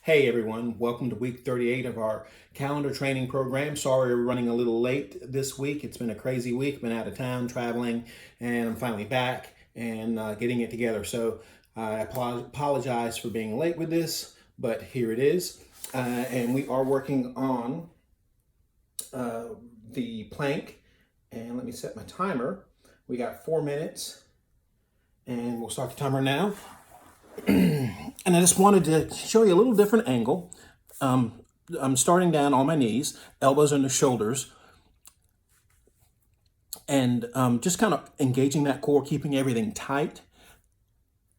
Hey everyone, welcome to week 38 of our calendar training program. Sorry we're running a little late this week. It's been a crazy week. Been out of town traveling and I'm finally back and getting it together. So I apologize for being late with this, but here it is. And we are working on the plank. And let me set my timer. We got 4 minutes and we'll start the timer now. And I just wanted to show you a little different angle. I'm starting down on my knees, elbows under shoulders, and just kind of engaging that core, keeping everything tight.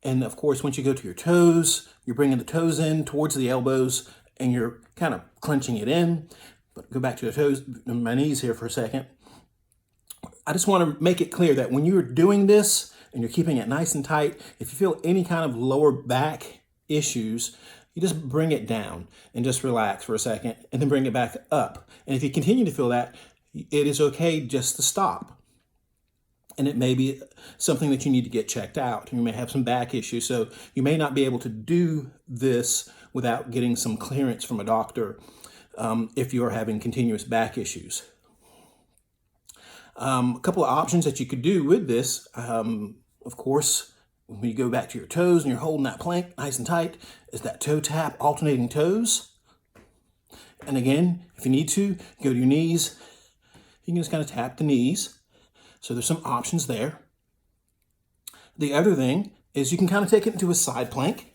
And of course, once you go to your toes, you're bringing the toes in towards the elbows and you're kind of clenching it in. But go back to the toes, my knees here for a second. I just want to make it clear that when you're doing this and you're keeping it nice and tight, if you feel any kind of lower back issues, you just bring it down and just relax for a second and then bring it back up. And if you continue to feel that, it is okay just to stop. And it may be something that you need to get checked out. You may have some back issues, so you may not be able to do this without getting some clearance from a doctor if you're having continuous back issues. A couple of options that you could do with this, of course, when you go back to your toes and you're holding that plank nice and tight, is that toe tap, alternating toes. And again, if you need to, go to your knees. You can just kind of tap the knees. So there's some options there. The other thing is you can kind of take it into a side plank.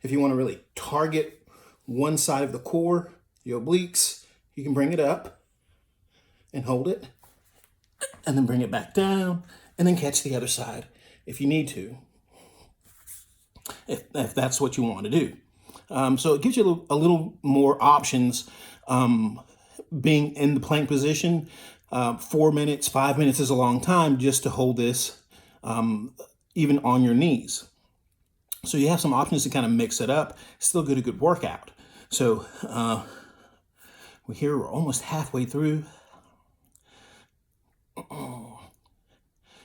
If you want to really target one side of the core, the obliques, you can bring it up and hold it. And then bring it back down, and then catch the other side if you need to, if that's what you want to do. So it gives you a little more options being in the plank position. 4 minutes, 5 minutes is a long time just to hold this even on your knees. So you have some options to kind of mix it up, still get a good workout. So we're almost halfway through.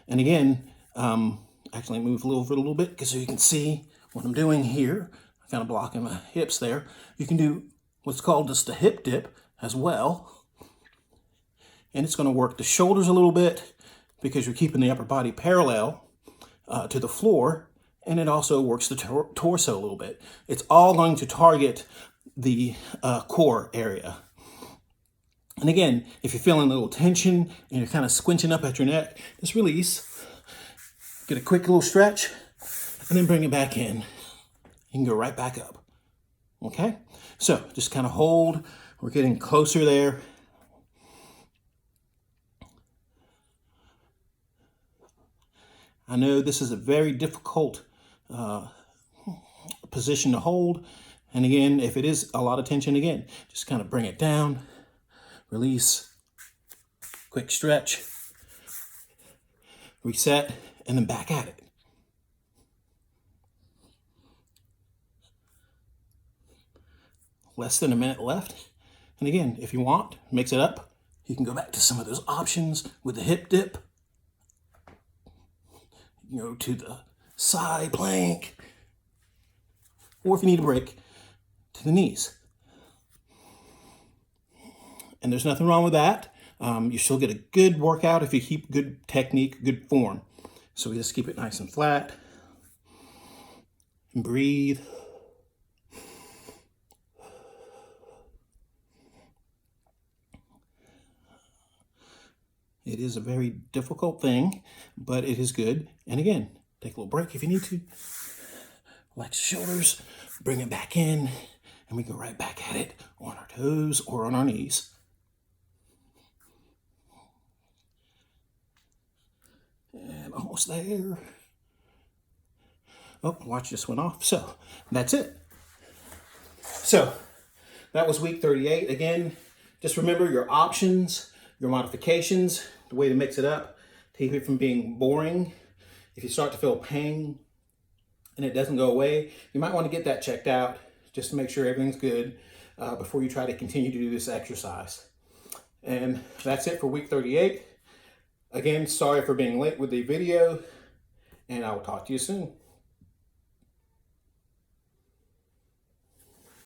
And again, actually move over a little bit so you can see what I'm doing here. I'm kind of blocking my hips there. You can do what's called just a hip dip as well. And it's going to work the shoulders a little bit because you're keeping the upper body parallel to the floor. And it also works the torso a little bit. It's all going to target the core area. And again, if you're feeling a little tension and you're kind of squinching up at your neck, just release. Get a quick little stretch and then bring it back in. You can go right back up. Okay? So just kind of hold. We're getting closer there. I know this is a very difficult position to hold. And again, if it is a lot of tension, again, just kind of bring it down. Release, quick stretch, reset, and then back at it. Less than a minute left. And again, if you want, mix it up. You can go back to some of those options with the hip dip. You know, to the side plank. Or if you need a break, to the knees. And there's nothing wrong with that. You still get a good workout if you keep good technique, good form. So we just keep it nice and flat. And breathe. It is a very difficult thing, but it is good. And again, take a little break if you need to. Relax the shoulders, bring it back in, and we go right back at it on our toes or on our knees. And almost there. Oh, watch just went off. So that's it. So that was week 38. Again, just remember your options, your modifications, the way to mix it up, to keep it from being boring. If you start to feel pain and it doesn't go away, you might want to get that checked out just to make sure everything's good before you try to continue to do this exercise. And that's it for week 38. Again, sorry for being late with the video, and I will talk to you soon.